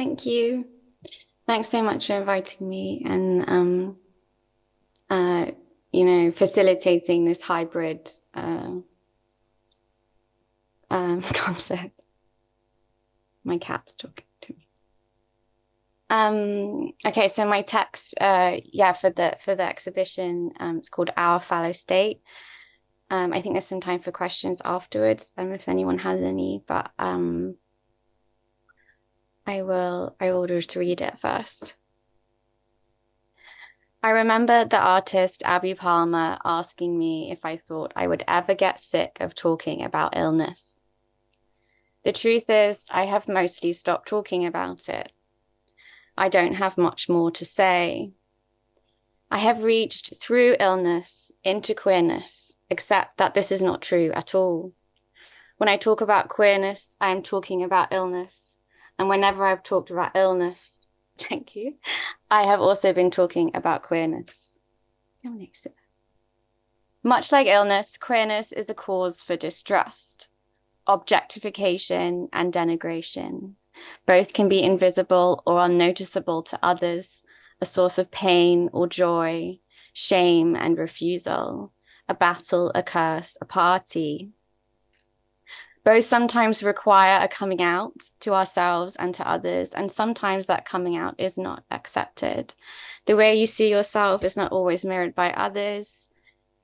Thank you. Thanks so much for inviting me and facilitating this hybrid concept. My cat's talking to me. Okay, so my text, for the exhibition, it's called Our Fallow State. I think there's some time for questions afterwards, if anyone has any, but I will just read it first. I remember the artist Abby Palmer asking me if I thought I would ever get sick of talking about illness. The truth is, I have mostly stopped talking about it. I don't have much more to say. I have reached through illness into queerness, except that this is not true at all. When I talk about queerness, I am talking about illness. And whenever I've talked about illness, thank you, I have also been talking about queerness. Much like illness, queerness is a cause for distrust, objectification, and denigration. Both can be invisible or unnoticeable to others, a source of pain or joy, shame and refusal, a battle, a curse, a party. Both sometimes require a coming out to ourselves and to others, and sometimes that coming out is not accepted. The way you see yourself is not always mirrored by others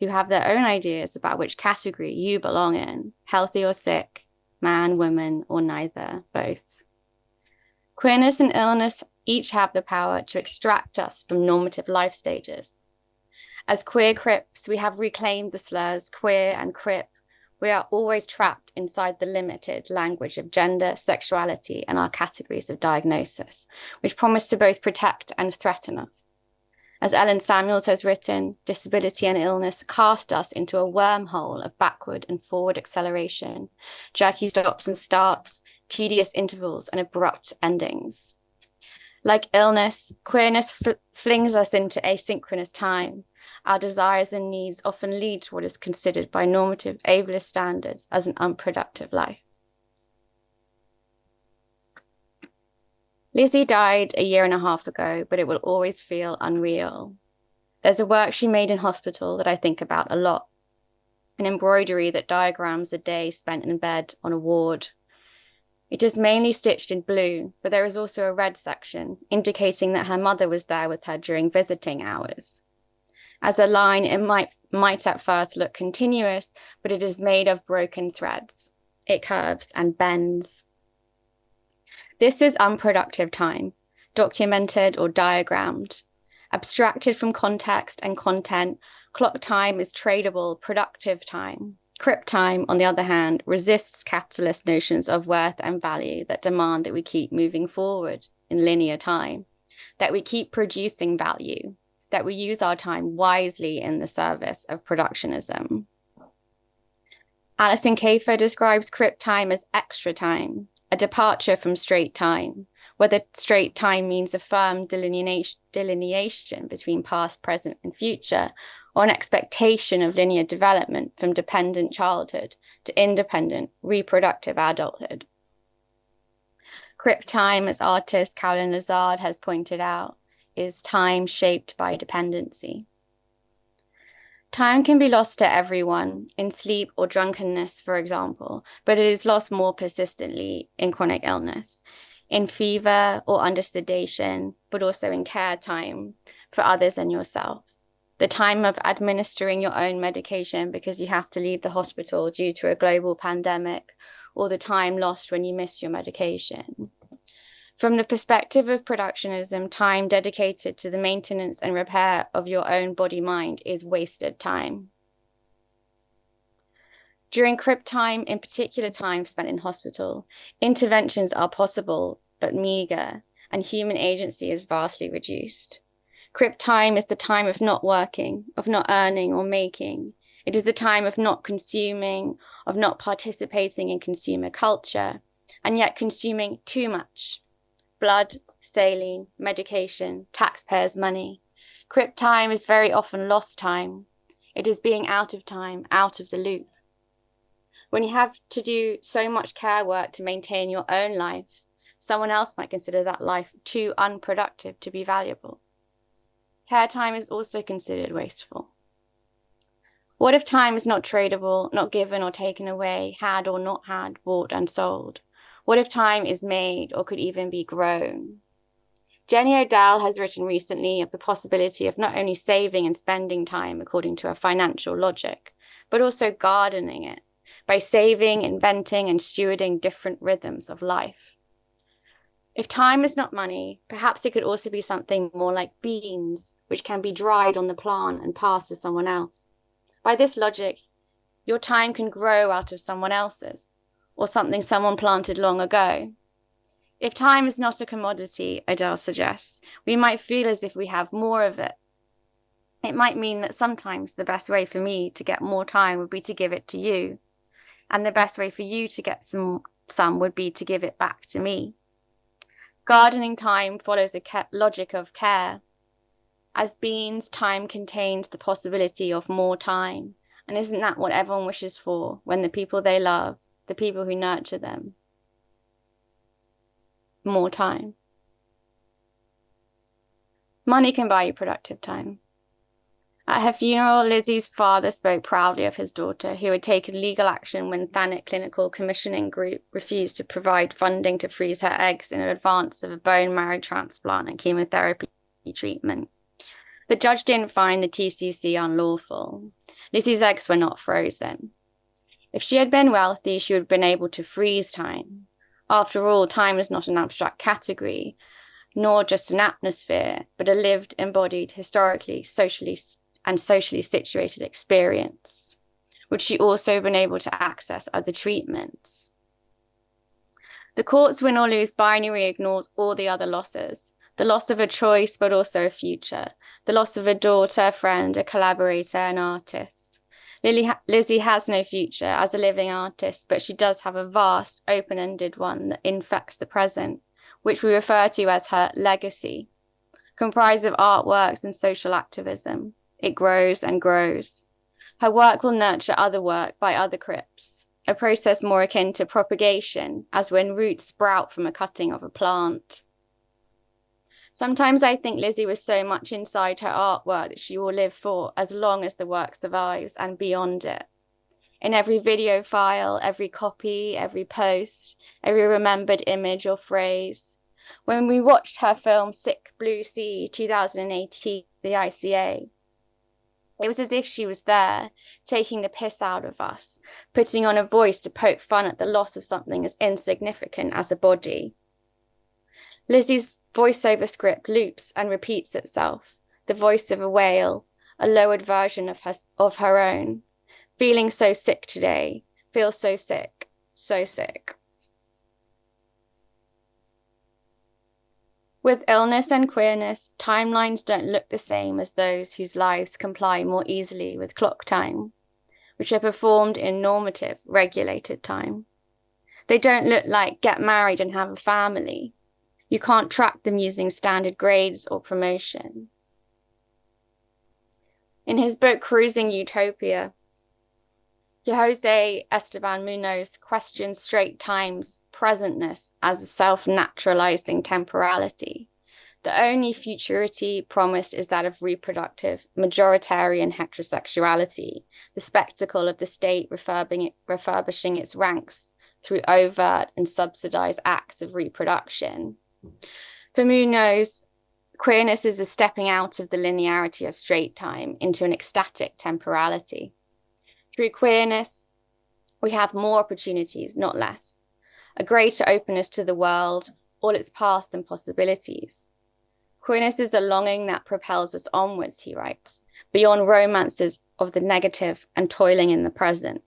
who have their own ideas about which category you belong in, healthy or sick, man, woman, or neither, both. Queerness and illness each have the power to extract us from normative life stages. As queer Crips, we have reclaimed the slurs queer and Crip. We are always trapped inside the limited language of gender, sexuality, and our categories of diagnosis, which promise to both protect and threaten us. As Ellen Samuels has written, disability and illness cast us into a wormhole of backward and forward acceleration, jerky stops and starts, tedious intervals, and abrupt endings. Like illness, queerness flings us into asynchronous time. Our desires and needs often lead to what is considered by normative ableist standards as an unproductive life. Lizzie died a year and a half ago, but it will always feel unreal. There's a work she made in hospital that I think about a lot. An embroidery that diagrams a day spent in bed on a ward. It is mainly stitched in blue, but there is also a red section, indicating that her mother was there with her during visiting hours. As a line, it might at first look continuous, but it is made of broken threads. It curves and bends. This is unproductive time, documented or diagrammed. Abstracted from context and content, clock time is tradable, productive time. Crip time, on the other hand, resists capitalist notions of worth and value that demand that we keep moving forward in linear time, that we keep producing value, that we use our time wisely in the service of productionism. Alison Kafer describes Crip time as extra time, a departure from straight time, whether straight time means a firm delineation between past, present, and future, or an expectation of linear development from dependent childhood to independent, reproductive adulthood. Crip time, as artist Caroline Lazard has pointed out, is time shaped by dependency. Time can be lost to everyone, in sleep or drunkenness, for example, but it is lost more persistently in chronic illness, in fever or under sedation, but also in care time for others and yourself. The time of administering your own medication because you have to leave the hospital due to a global pandemic, or the time lost when you miss your medication. From the perspective of productionism, time dedicated to the maintenance and repair of your own body-mind is wasted time. During Crip time, in particular time spent in hospital, interventions are possible but meager, and human agency is vastly reduced. Crip time is the time of not working, of not earning or making. It is the time of not consuming, of not participating in consumer culture, and yet consuming too much. Blood, saline, medication, taxpayers' money. Crip time is very often lost time. It is being out of time, out of the loop. When you have to do so much care work to maintain your own life, someone else might consider that life too unproductive to be valuable. Care time is also considered wasteful. What if time is not tradable, not given or taken away, had or not had, bought and sold? What if time is made or could even be grown? Jenny O'Dowd has written recently of the possibility of not only saving and spending time according to a financial logic, but also gardening it by saving, inventing, and stewarding different rhythms of life. If time is not money, perhaps it could also be something more like beans, which can be dried on the plant and passed to someone else. By this logic, your time can grow out of someone else's, or something someone planted long ago. If time is not a commodity, O'Dowd suggests, we might feel as if we have more of it. It might mean that sometimes the best way for me to get more time would be to give it to you, and the best way for you to get some would be to give it back to me. Gardening time follows a logic of care. As beans, time contains the possibility of more time, and isn't that what everyone wishes for when the people they love, the people who nurture them? More time. Money can buy you productive time. At her funeral, Lizzie's father spoke proudly of his daughter, who had taken legal action when Thanet Clinical Commissioning Group refused to provide funding to freeze her eggs in advance of a bone marrow transplant and chemotherapy treatment. The judge didn't find the TCC unlawful. Lizzie's eggs were not frozen. If she had been wealthy, she would have been able to freeze time. After all, time is not an abstract category, nor just an atmosphere, but a lived, embodied, historically, socially situated experience. Would she also have been able to access other treatments? The court's win or lose binary ignores all the other losses. The loss of a choice, but also a future. The loss of a daughter, a friend, a collaborator, an artist. Lizzie has no future as a living artist, but she does have a vast, open-ended one that infects the present, which we refer to as her legacy. Comprised of artworks and social activism, it grows and grows. Her work will nurture other work by other crypts, a process more akin to propagation, as when roots sprout from a cutting of a plant. Sometimes I think Lizzie was so much inside her artwork that she will live for as long as the work survives and beyond it. In every video file, every copy, every post, every remembered image or phrase. When we watched her film Sick Blue Sea 2018, the ICA, it was as if she was there, taking the piss out of us, putting on a voice to poke fun at the loss of something as insignificant as a body. Lizzie's voiceover script loops and repeats itself, the voice of a whale, a lowered version of her own. Feeling so sick today, feel so sick, so sick. With illness and queerness, timelines don't look the same as those whose lives comply more easily with clock time, which are performed in normative, regulated time. They don't look like get married and have a family. You can't track them using standard grades or promotion. In his book, Cruising Utopia, Jose Esteban Munoz questions straight time's presentness as a self-naturalizing temporality. The only futurity promised is that of reproductive, majoritarian heterosexuality, the spectacle of the state refurbishing its ranks through overt and subsidized acts of reproduction. For Munoz, queerness is a stepping out of the linearity of straight time into an ecstatic temporality. Through queerness, we have more opportunities, not less, a greater openness to the world, all its paths and possibilities. Queerness is a longing that propels us onwards, he writes, beyond romances of the negative and toiling in the present.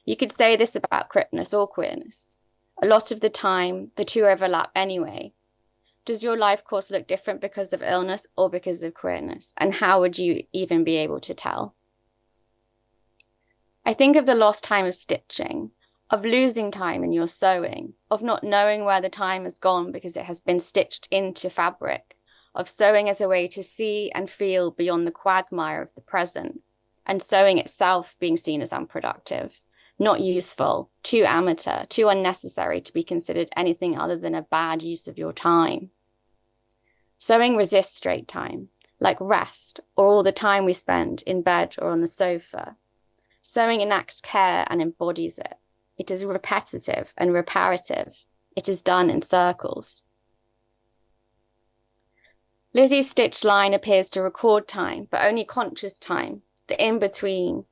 You could say this about cripness or queerness. A lot of the time, the two overlap anyway. Does your life course look different because of illness or because of queerness? And how would you even be able to tell? I think of the lost time of stitching, of losing time in your sewing, of not knowing where the time has gone because it has been stitched into fabric, of sewing as a way to see and feel beyond the quagmire of the present, and sewing itself being seen as unproductive, not useful, too amateur, too unnecessary to be considered anything other than a bad use of your time. Sewing resists straight time, like rest or all the time we spend in bed or on the sofa. Sewing enacts care and embodies it. It is repetitive and reparative. It is done in circles. Lizzie's stitch line appears to record time, but only conscious time, the in-between,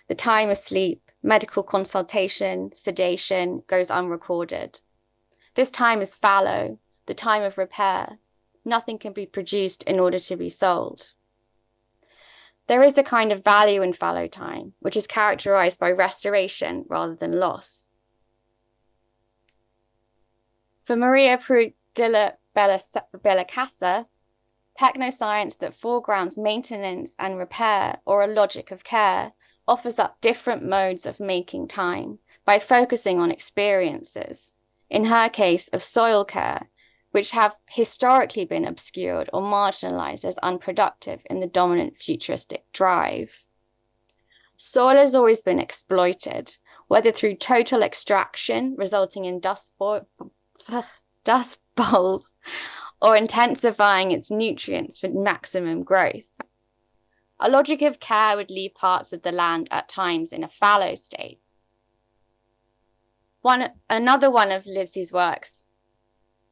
the time of sleep, medical consultation, sedation goes unrecorded. This time is fallow, the time of repair. Nothing can be produced in order to be sold. There is a kind of value in fallow time, which is characterized by restoration rather than loss. For Maria Pru de la Bellacasa, technoscience that foregrounds maintenance and repair, or a logic of care, offers up different modes of making time by focusing on experiences, in her case of soil care, which have historically been obscured or marginalized as unproductive in the dominant futuristic drive. Soil has always been exploited, whether through total extraction, resulting in dust bowls, or intensifying its nutrients for maximum growth. A logic of care would leave parts of the land at times in a fallow state. Another one of Lizzie's works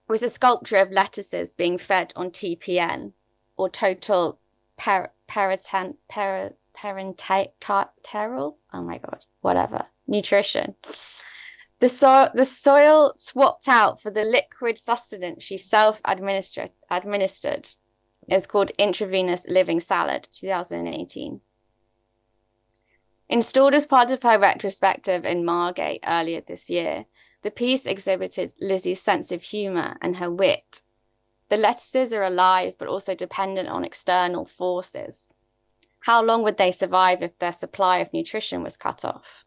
was a sculpture of lettuces being fed on TPN, or total parenteral, nutrition. The soil swapped out for the liquid sustenance she self-administered is called Intravenous Living Salad, 2018. Installed as part of her retrospective in Margate earlier this year, the piece exhibited Lizzie's sense of humour and her wit. The lettuces are alive, but also dependent on external forces. How long would they survive if their supply of nutrition was cut off?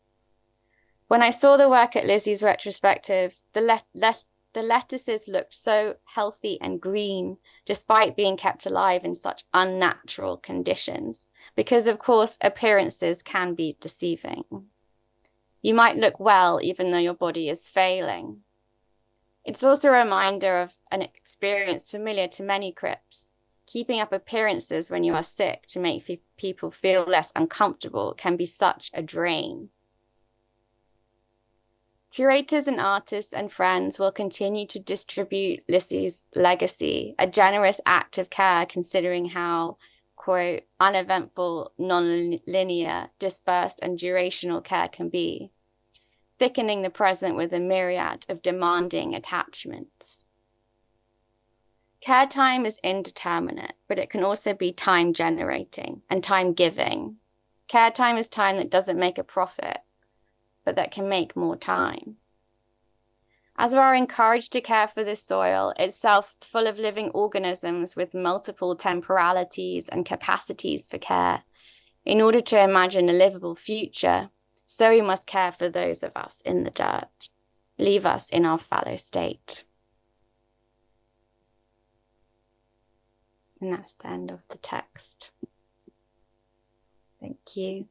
When I saw the work at Lizzie's retrospective, the lettuces looked so healthy and green, despite being kept alive in such unnatural conditions, because of course appearances can be deceiving. You might look well even though your body is failing. It's also a reminder of an experience familiar to many Crips. Keeping up appearances when you are sick to make people feel less uncomfortable can be such a drain. Curators and artists and friends will continue to distribute Lizzie's legacy, a generous act of care considering how, quote, uneventful, non-linear, dispersed and durational care can be, thickening the present with a myriad of demanding attachments. Care time is indeterminate, but it can also be time generating and time giving. Care time is time that doesn't make a profit, but that can make more time. As we are encouraged to care for the soil, itself full of living organisms with multiple temporalities and capacities for care, in order to imagine a livable future, so we must care for those of us in the dirt, leave us in our fallow state. And that's the end of the text. Thank you.